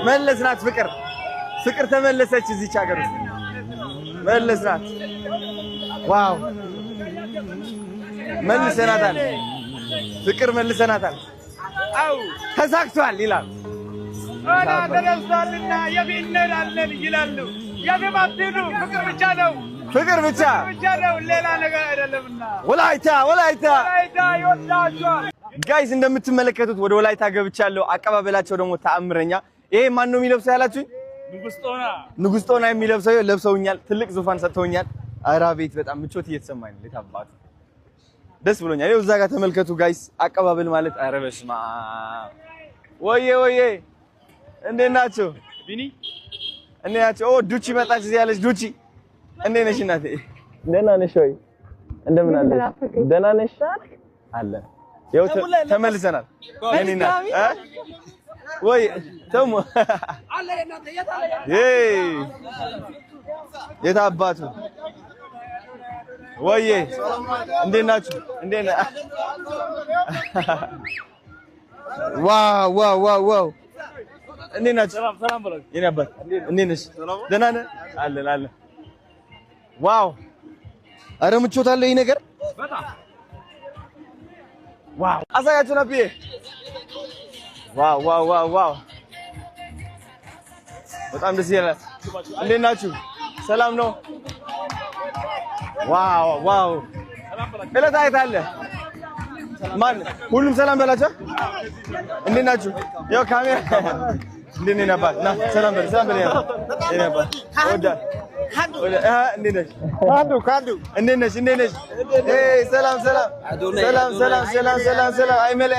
መለስናት ፍቅር ተመለሰች እዚች ሀገር ውስጥ መለስናት ዋው መልሰናታል ፍቅር መልሰናታል አው ተሳክቷል ይላል አና ተደስታልና የቢነላለን ይላሉ ያገባትሉ ፍቅር ብቻ ነው ሌላ ነገር አይደለምና ወላይታ ይወዳቸዋል ጋይስ እንደምትመለከቱት ወደ ወላይታ ገብቻለሁ አቀባበላቸው ደግሞ ተአምረኛ ይሄ ማን ነው የሚለብሰው ያላችሁ ንጉስ ጦና የሚለብሰው ለብሰውኛል ትልቅ ዙፋን ሰጥተውኛል አራ ቤት በጣም ምቾት እየተሰማኝ ነው ለታባቱ ደስ ብሎኛል ይኸው እዛ ጋር ተመልከቱ ጋይስ አቀባበል ማለት አረ በስማ ወዬ እንዴት ናችሁ ቢኒ እንዴት ናችሁ ኦ ዱቺ መጣች እዚህ ያለች ዱቺ እንዴት ነሽ እናቴ ደህና ነሽ ወይ እንደምን አለሽ ደህና ነሽ አለ ይኸው ተመልሰናል የኔና ወይ ተሙ አለ እናቴ የታባቱ ወዬ እንዴት ናችሁ እንዴት ነህ ዋው እንዴት ናችሁ ሰላም ብለው የኔ አባት እንዴት ነሽ ደህና ነህ አለ ዋው አረ ምቾት አለ ይሄ ነገር በጣም ዋው አሳያችሁ ነብዬ ዋው በጣም ደስ ይላል እንዴት ናችሁ ሰላም ነው ዋው እለት አይታለ ማን ሁሉም ሰላም በላቸው እንዴት ናችሁ ያው ካሜራ እንዴት ነበር ና ሰላም በል የኔ አባት ወዳ እንዴት ነሽ ካንዱ እንዴት ነሽ ሰላም አይመሌ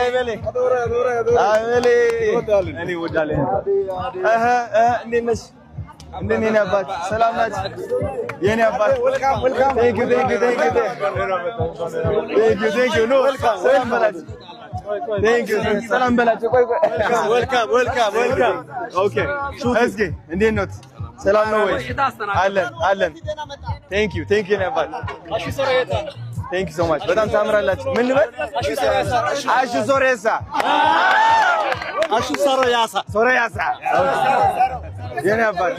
እኔ ወዳለሁ እንዴት ነሽ እንዴት ነኝ አባት ሰላም ናችሁ የኔ አባት ዌልካም ቴንክ ዩ ኖ ሰላም በላችሁ ቴንክ ዩ ሰላም በላችሁ ቆይ ዌልካም ኦኬ እስኪ እንዴት ነው ሰላም ነው ወይ አለን ቴንክ ዩ የኔ አባት ቴንክ ዩ ሶ ማች በጣም ታምራላችሁ ምን ልበል አሹ ሶሬሳ ሶሬያሳ የኔ አባት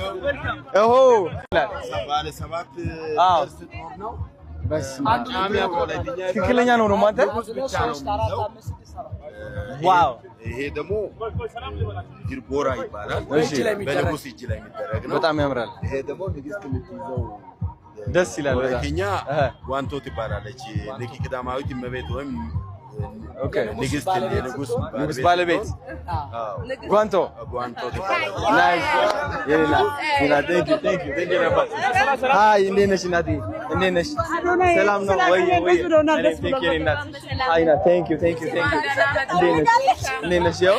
እሆ ባለ 7 ጥርስ ጦር ነው ትክክለኛ ነው ማለት ዋው ይሄ ደግሞ ጅርቦራ ይባላል በንጉስ እጅ ላይ የሚደረግ ነው በጣም ያምራል ይሄ ደግሞ ንግስት የምትይዘው ደስ ይላል በጣም ዋንቶት ይባላለች ንቂ ቅዳማዊት እመቤት ወይም ንግስት ንጉስ ባለቤት ጓንቶ ናይስ የኔና ቴንክ ዩ ነበር ሃይ እንዴት ነሽ እናቴ እንዴት ነሽ ሰላም ነው ወይ ቴንክ ዩ እናት ሃይ ና ቴንክ ዩ እንዴት ነሽ ያው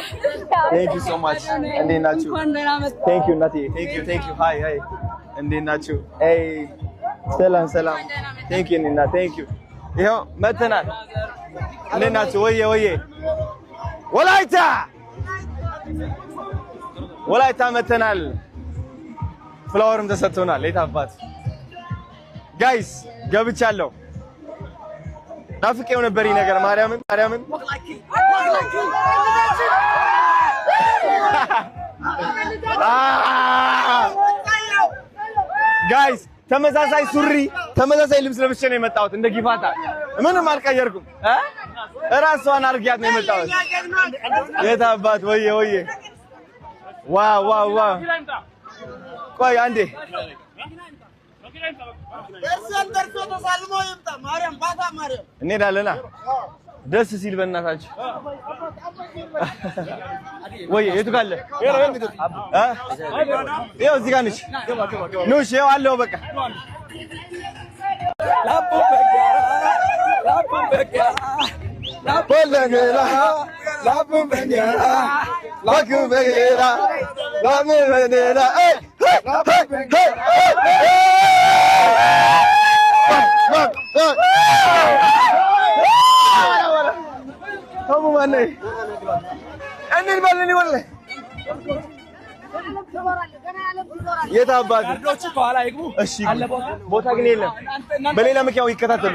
ቴንክ ዩ ሶ ማች እንዴት ናችሁ ቴንክ ዩ እናቴ ቴንክ ዩ ሃይ እንዴት ናችሁ ሰላም ቴንክ ዩ እናት ቴንክ ዩ ይሄው መተናል እንዴት ናችሁ ወዬ ወላይታ መተናል ፍላወርም ተሰጥቶናል ለታባት ጋይስ ገብቻለሁ ናፍቄው ነበር ይሄ ነገር ማርያምን ጋይስ ተመሳሳይ ሱሪ ተመሳሳይ ልብስ ለብሼ ነው የመጣሁት እንደ ጊፋታ ምንም አልቀየርኩም እራሷን አርጊያት ነው የመጣሁት የታባት ወዬ ዋው ቆይ አንዴ ደርሶ ተሳልሞ ይምጣ ማርያም ባታ ማርያም እንሄዳለና ደስ ሲል በእናታችሁ ወይ የቱ ጋር አለ ይኸው እዚህ ጋር ነች ኑሽ ይኸው አለው በቃ Kamu mana? Anin balik ni boleh. የት አባቱ ዶች በኋላ ይግቡ እሺ ቦታ ግን የለም በሌላ መኪናው ይከታተሉ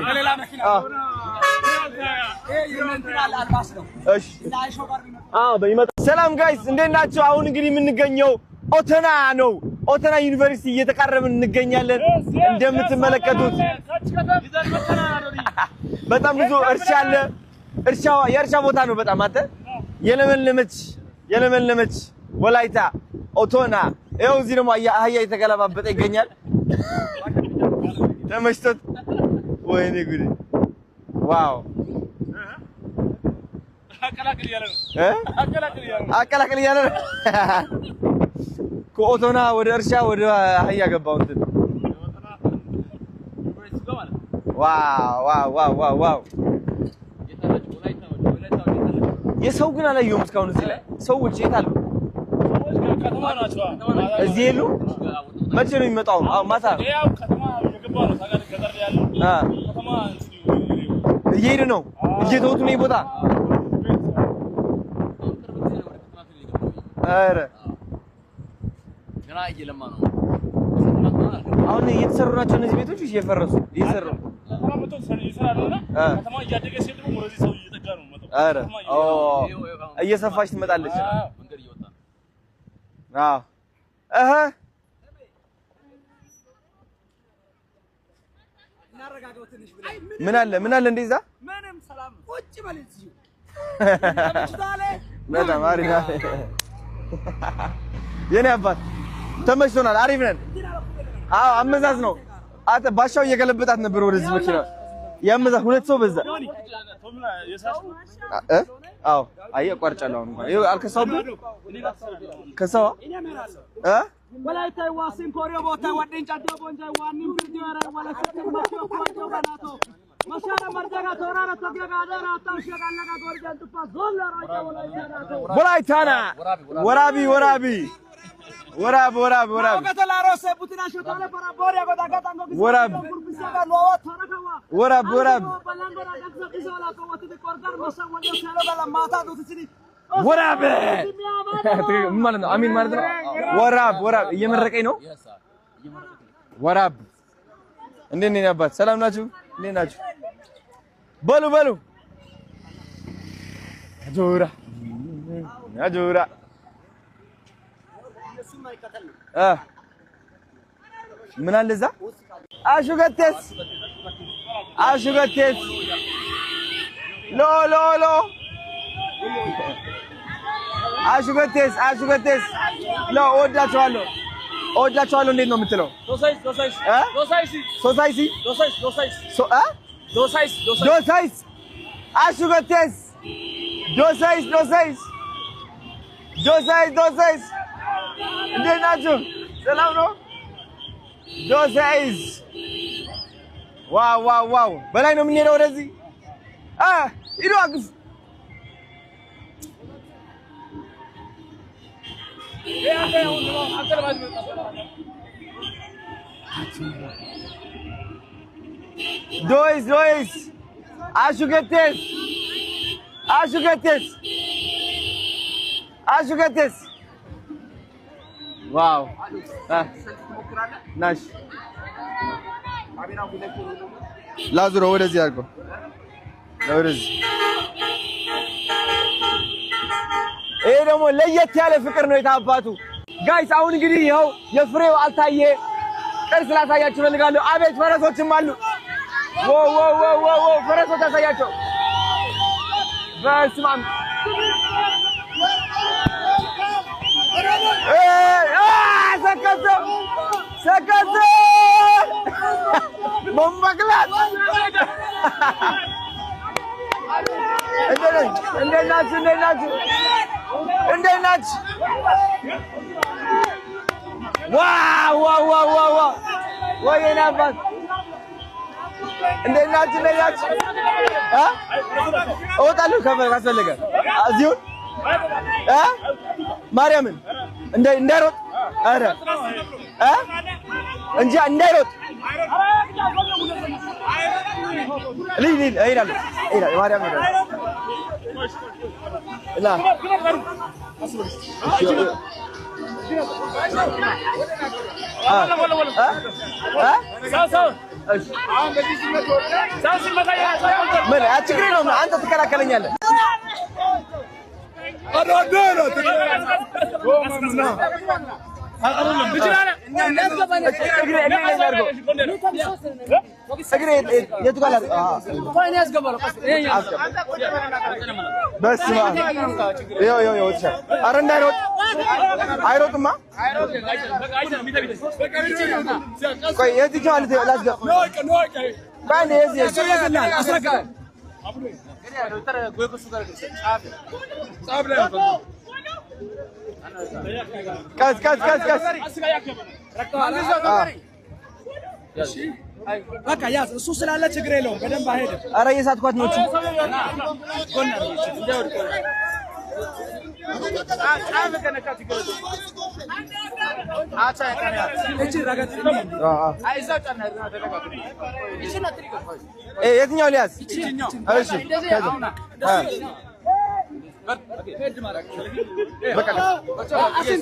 እሺ በይመጣ ሰላም ጋይስ እንዴት ናችሁ? አሁን እንግዲህ የምንገኘው ኦተና ነው። ኦተና ዩኒቨርሲቲ እየተቃረብን እንገኛለን። እንደምትመለከቱት በጣም ብዙ እርሻ አለ። የእርሻ ቦታ ነው በጣም አንተ የለመለመች ወላይታ ኦቶና ይኸው እዚህ ደግሞ አህያ የተገለባበጠ ይገኛል። ተመችቶት ወይኔ ጉድ ዋው አቀላቅል ያለ ከኦቶና ወደ እርሻ ወደ አህያ ገባው እንትን ዋው የሰው ግን አላየሁም እስካሁን እዚህ ላይ ሰዎች የት አሉ? እዚህ የሉ? መቼ ነው የሚመጣው? ማታ ያው ከተማ የገባው ነው ታጋር ገጠር ያለው ከተማ እየሄደ ነው እየተውቱ ነው ቦታ አረ ገና እየለማ ነው አሁን እየተሰሩ ናቸው እነዚህ ቤቶች እየፈረሱ እየሰሩ ከተማ እያደገ ሲል ደግሞ ወደዚህ ሰው እየተጠጋ ነው መጣው አረ እየሰፋች ትመጣለች መንገድ እየወጣ ምን አለ እንደዛ ምንም ሰላም ቁጭ በል እዚህ በጣም አሪፍ የኔ አባት ተመችቶናል። አሪፍ ነን። አመዛዝ ነው። አተ ባሻው እየገለበጣት ነበር ወደዚህ መኪና ያመዛዝ ሁለት ሰው በዛ አየ ቋርጫለሁ እንኳን ይኸው አልከሳውብህ ከሳዋ ወላይታይ ዋሲን ኮሪዮ ቦታ ወደን ጫዶ ቦንጃይ ዋኒም ቪዲዮ ያረ ወላይታይ ማኪዮ ኮጆ ባናቶ ማሻራ መርጃጋ ተወራራ ተገጋ አደራ ታውሸጋለጋ ጎርጃን ጥፋ ዞላ ራይታ ወላይታና ወራቢ ከተላሮሰ ቡቲና ሾታለ በራቦሪያ ጎዳጋታንጎ ጊዜ ጉርብሰጋ ሎዋ ተረከዋ ወራብ ባላንጎራ ዳክሰ ቢሶላ ኮወት ዲኮርዳር መሰወጆ ሰለበላ ማታ ዱትሲኒ ወራብ ማለት ነው። አሚን ማለት ነው። ወራብ እየመረቀኝ ነው። ወራብ እንዴት ነኝ አባት? ሰላም ናችሁ? እንዴት ናችሁ? በሉ አጆራ ምን አለ እዛ? አሹገቴስ ሎ አሹገቴስ ሎ እወዳቸዋለሁ። እንዴት ነው የምትለው? ዶሳይስ አሹገቴስ ዶሳይስ እንዴት ናችሁ? ሰላም ነው? ዶሳይስ ዋው በላይ ነው የምንሄደው ወደዚህ ሂዱ አግፍ ዶይስ አሹገቴስ ዋው ናሽ ላዙረው ወደዚህ አድርገው ወደዚህ ይሄ ደግሞ ለየት ያለ ፍቅር ነው የታባቱ ጋይስ። አሁን እንግዲህ ይኸው የፍሬው አልታየ ቅርስ ላሳያችሁ እፈልጋለሁ። አቤት ፈረሶችም አሉ። ፈረሶች አሳያቸው። በስመ አብ ሰከተ ቦምባግላት እንዴት ናችሁ? ዋው ወይኔ አባት እንዴት ናችሁ? እወጣለሁ ካስፈለገ እዚሁ ማርያምን እንዳይሮጥ ኧረ እንጂ እንዳይሮጥ ልሂድ እሄዳለሁ ማርያም አሁን በዚህ ሲመት ወጣ ሳሲመታ ያሳየው ምን አትግሬ ነው አንተ ትከራከለኛለህ አራደረ ጎማምና አቀሩልም ብቻላ እግሬ ያርገው እግሬ የቱ ጋር ፋይን ያስገባል በስማ ዮ ወጥሻ አረ እንዳይሮጥ አይሮጥማ ቆይ የዚህ ቻል ላስገባ ነው ባንዴ የዚህ ያስገባል አስረጋ ቀስ በቃ ያዝ እሱ ስላለ ችግር የለውም በደንብ አይሄድም አረ የሳትኳት ነው እቺ የትኛው ሊያዝ እሺ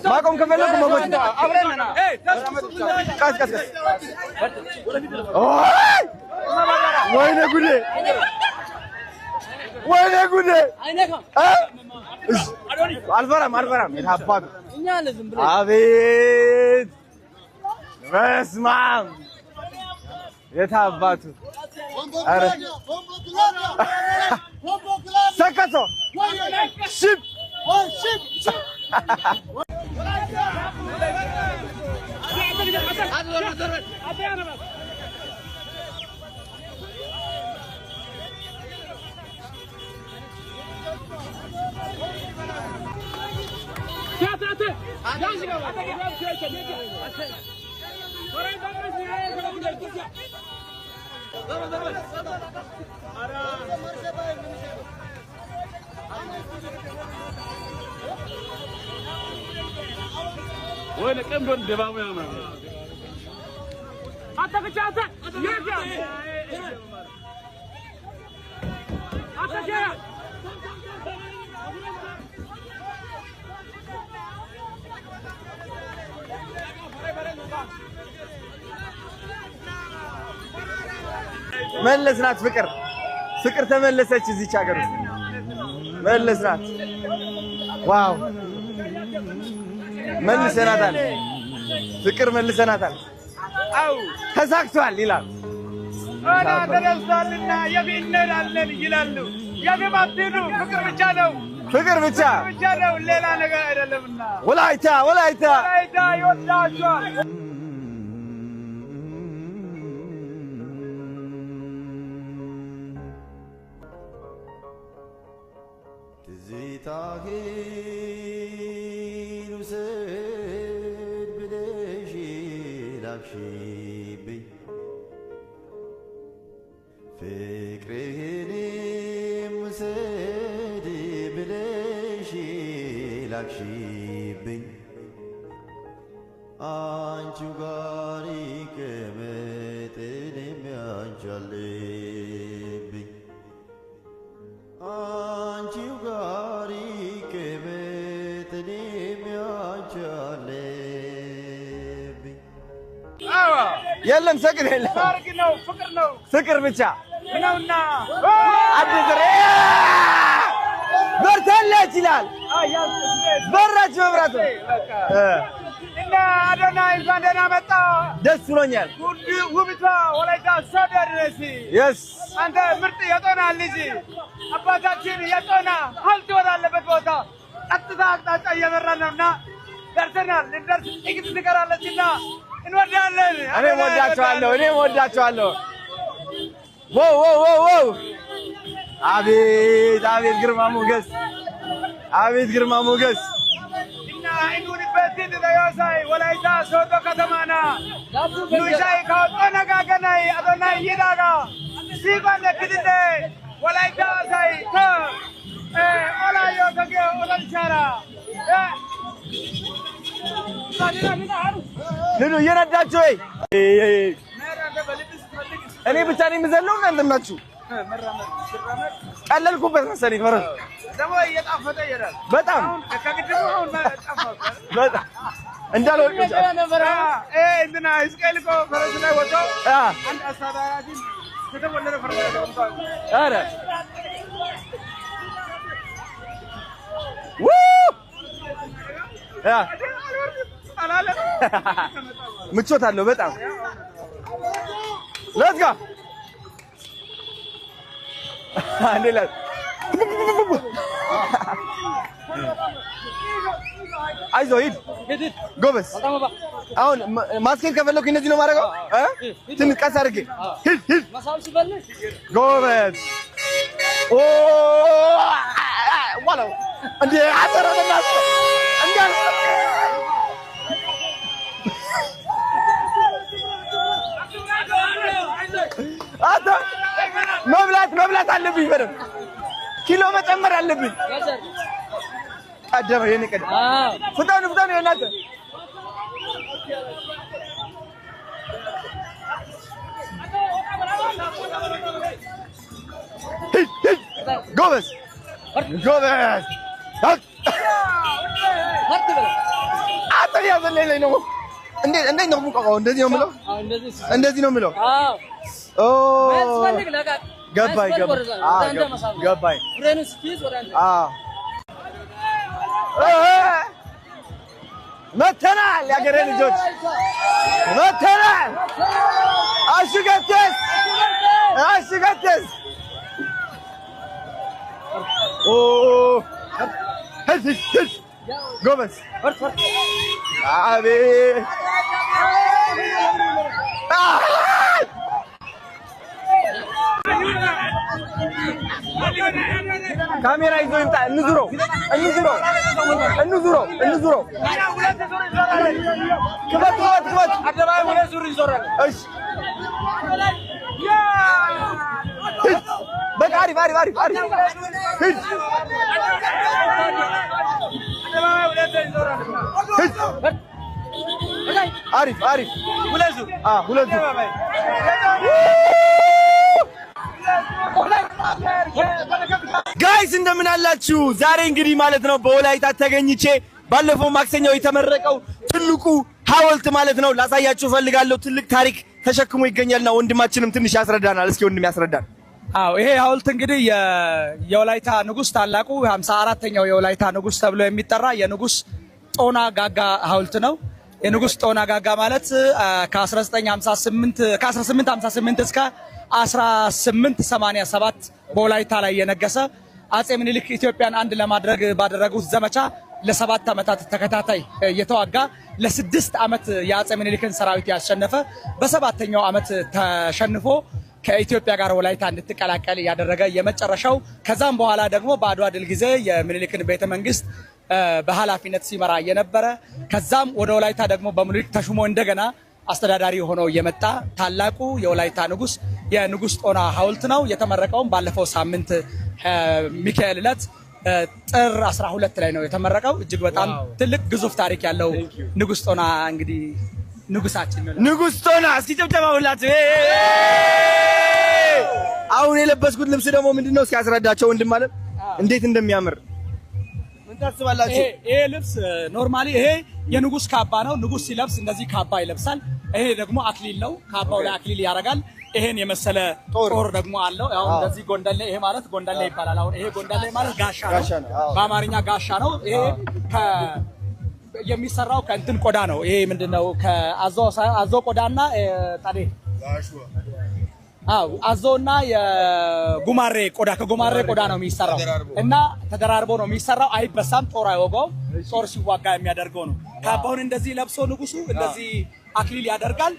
ማቆም ከፈለኩ መሞት ቀስ ወይኔ ጉዴ አልፈራም የታባቱ አቤት በስመ አብ የታባቱ ኧረ ሰከቶ ሽፕ وين كم دون دبابة يا مان أنت كذا يا يا أنت كذا መለስናት ፍቅር ተመለሰች እዚች ሀገር ውስጥ መለስናት ዋው መልሰናታል ፍቅር መልሰናታል አው ተሳክቷል ይላል أنا درستالنا يبينالن ይላሉ ያገባትሉ ፍቅር ብቻ ነው ሌላ ነገር አይደለምና ወላይታ ይወዳቸዋል ትዝታህን ውሰድ ብለሽ ላክሽብኝ ፍቅርህንም ውሰድ ብለሽ ላክሽብኝ አንቺው ጋር ይቀመጥ እኔም ያንቺ አለብኝ አንቺው ጋር ይቀመጥ እኔም ያንቺ አለብኝ የለም ሰቅር የለም ፍቅር ብቻ ነውና አዲስ በርታለች ይላል በራች መብራቱ እና አዶናይ እንኳን ደህና መጣ ደስ ብሎኛል ውብቷ ወላይታ ሶደርሲ የስ አንተ ምርጥ የጦና ልጅ አባታችን የጦና ሀብት ወዳለበት ቦታ ቀጥታ አቅጣጫ እየመራን ነውና ደርሰናል ልንደርስ ጥቂት እንቀራለችና እንወዳለን እኔም ወዳቸዋለሁ ዋው አቤት ግርማ ሞገስ እና እንውልበትን ተያሳይ ወላይታ ሶዶ ከተማና ኑሻይ ካወጣና ጋገናይ አዶናይ ይዳጋ ሲባለ ክድለ ወላይታ ሳይ ኦላዮ ከገ ኦላንቻራ ልሉ እየነዳችሁ ወይ እኔ ብቻ ነኝ የምዘለው እናንተ ናችሁ ቀለልኩበት መሰለኝ ፈረስ ደግሞ እየጣፈጠ ይሄዳል በጣም ከግድቡ አሁን ጣፈጠ በጣም እንዳልወድቅ እንትና እስቀል እኮ ፈረስ ላይ ወጥቶ አንድ አሳዳራጅ ከተወለደ ፈረስ ላይ ወጥቷል። ኧረ ምቾት አለው በጣም let's go አንዴ ላይ አይዞህ ሂድ ጎበዝ አሁን ማስኬድ ከፈለኩ እነዚህ ነው ማድረገው ትንሽ ቀስ አድርጌ ሂድ ጎበዝ ኦ ዋው እንዴ አሰራለና እንዴ አታ መብላት አለብኝ በደምብ ኪሎ መጨመር አለብኝ ቀደም የኔ ቀደም ፍታኑ የናንተ ጎበዝ አጥሪያ ዘለለኝ ነው እንዴት ነው ሙቀው እንደዚህ ነው የምለው እንደዚህ ነው የምለው ኦ ገባኝ መተናል ያገሬ ልጆች መተናል አሽገተስ ኦ ጎበዝ አቤት ካሜራ ይዞ ይምጣ እንዙረው ክበት አደባባይ ሁለት ዙር ይዞራል እሺ በቃ አሪፍ ሂድ አሪፍ ሁለት ዙር ጋይስ እንደምን አላችሁ? ዛሬ እንግዲህ ማለት ነው በወላይታ ተገኝቼ ባለፈው ማክሰኛው የተመረቀው ትልቁ ሐውልት ማለት ነው ላሳያችሁ ፈልጋለሁ። ትልቅ ታሪክ ተሸክሞ ይገኛልና ወንድማችንም ትንሽ ያስረዳናል። እስኪ ወንድም ያስረዳን። አዎ ይሄ ሐውልት እንግዲህ የወላይታ ንጉስ ታላቁ 54ኛው የወላይታ ንጉስ ተብሎ የሚጠራ የንጉስ ጦና ጋጋ ሐውልት ነው። የንጉስ ጦና ጋጋ ማለት ከ1858 እስከ 1887 በወላይታ ላይ የነገሰ አጼ ምኒልክ ኢትዮጵያን አንድ ለማድረግ ባደረጉት ዘመቻ ለ7 ዓመታት ተከታታይ የተዋጋ ለ6 ዓመት የአጼ ምኒልክን ሰራዊት ያሸነፈ በ7ኛው ዓመት ተሸንፎ ከኢትዮጵያ ጋር ወላይታ እንድትቀላቀል ያደረገ የመጨረሻው ከዛም በኋላ ደግሞ በአድዋ ድል ጊዜ የምኒልክን ቤተ መንግስት በኃላፊነት ሲመራ የነበረ ከዛም ወደ ወላይታ ደግሞ በምኒልክ ተሹሞ እንደገና አስተዳዳሪ ሆኖ የመጣ ታላቁ የወላይታ ንጉስ የንጉስ ጦና ሐውልት ነው። የተመረቀውም ባለፈው ሳምንት ሚካኤል ዕለት ጥር 12 ላይ ነው የተመረቀው። እጅግ በጣም ትልቅ ግዙፍ ታሪክ ያለው ንጉስ ጦና እንግዲህ ንጉሳችን ነው። ንጉስ ጦና እስኪ ጨብጨባውላችሁ። አሁን የለበስኩት ልብስ ደግሞ ምንድነው? እስኪ ያስረዳቸው ወንድም ማለት እንዴት እንደሚያምር ምን ታስባላችሁ? ይሄ ልብስ ኖርማሊ ይሄ የንጉስ ካባ ነው። ንጉስ ሲለብስ እንደዚህ ካባ ይለብሳል። ይሄ ደግሞ አክሊል ነው። ካባው ላይ አክሊል ያደርጋል። ይሄን የመሰለ ጦር ደግሞ አለው። ያው እንደዚህ ጎንደሌ፣ ይሄ ማለት ጎንደሌ ይባላል። አሁን ይሄ ጎንደሌ ማለት ጋሻ ነው። በአማርኛ ጋሻ ነው። ይሄ የሚሰራው ከእንትን ቆዳ ነው። ይሄ ምንድነው? ከአዞ ቆዳና ታዲያ አዞና የጉማሬ ቆዳ ከጉማሬ ቆዳ ነው የሚሰራው እና ተደራርቦ ነው የሚሰራው። አይበሳም፣ ጦር አይወጋው። ጦር ሲዋጋ የሚያደርገው ነው። ካባውን እንደዚህ ለብሶ ንጉሱ እንደዚህ አክሊል ያደርጋል።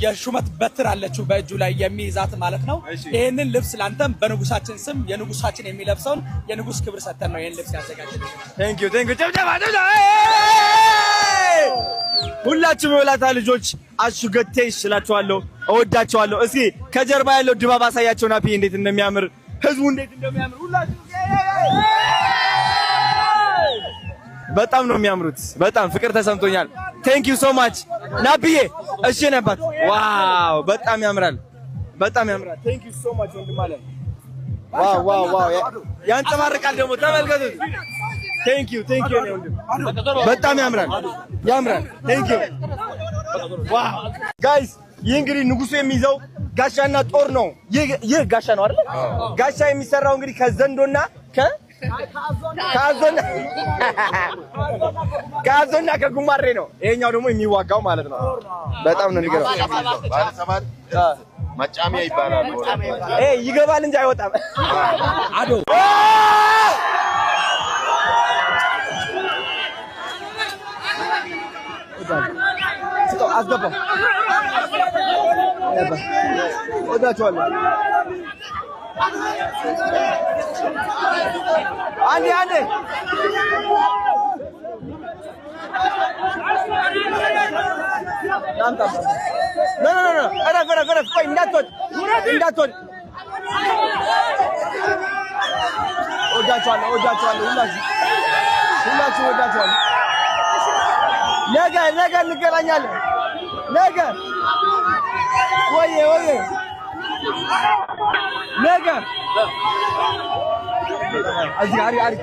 የሹመት በትር አለችው በእጁ ላይ የሚይዛት ማለት ነው። ይሄንን ልብስ ላንተም በንጉሳችን ስም የንጉሳችን የሚለብሰውን የንጉስ ክብር ሰተን ነው ይሄን ልብስ ያዘጋጀነው። ቴንክ ዩ ጨብጨባ። ሁላችሁም የወላይታ ልጆች አሹገቴሽ እላችኋለሁ፣ እወዳችኋለሁ። እስኪ ከጀርባ ያለው ድባብ አሳያቸው። ናፒ እንዴት እንደሚያምር ህዝቡ እንዴት እንደሚያምር ሁላችሁ በጣም ነው የሚያምሩት። በጣም ፍቅር ተሰምቶኛል። ቴንክ ዩ ሶ ማች ናፒዬ። እሺ ነባት። ዋው በጣም ያምራል፣ በጣም ያምራል። ቴንክ ዩ ሶ ማች ወንድም አለ። ዋው ያንጸባርቃል ደግሞ ተመልከቱት። ቴንክ ዩ በጣም ያምራል ቴንክ ዩ ዋው ጋይስ ይህ እንግዲህ ንጉሱ የሚይዘው ጋሻና ጦር ነው ይህ ጋሻ ነው አይደል ጋሻ የሚሰራው እንግዲህ ከዘንዶና ከአዞና ከጉማሬ ነው ይሄኛው ደግሞ የሚዋጋው ማለት ነው በጣም ነው ንገረው ባለ ሰባት መጫሚያ ይባላል ይገባል እንጂ አይወጣም አዶ አስገባ ወዳቸዋለሁ አንዴ ናምጣ ኖ እረፍ ቆይ እንዳትወድ ወዳቸዋለሁ ሁላችሁ ወዳቸዋለሁ ነገ እንገናኛለን ነገ ወዬ ነገ እዚህ አሪ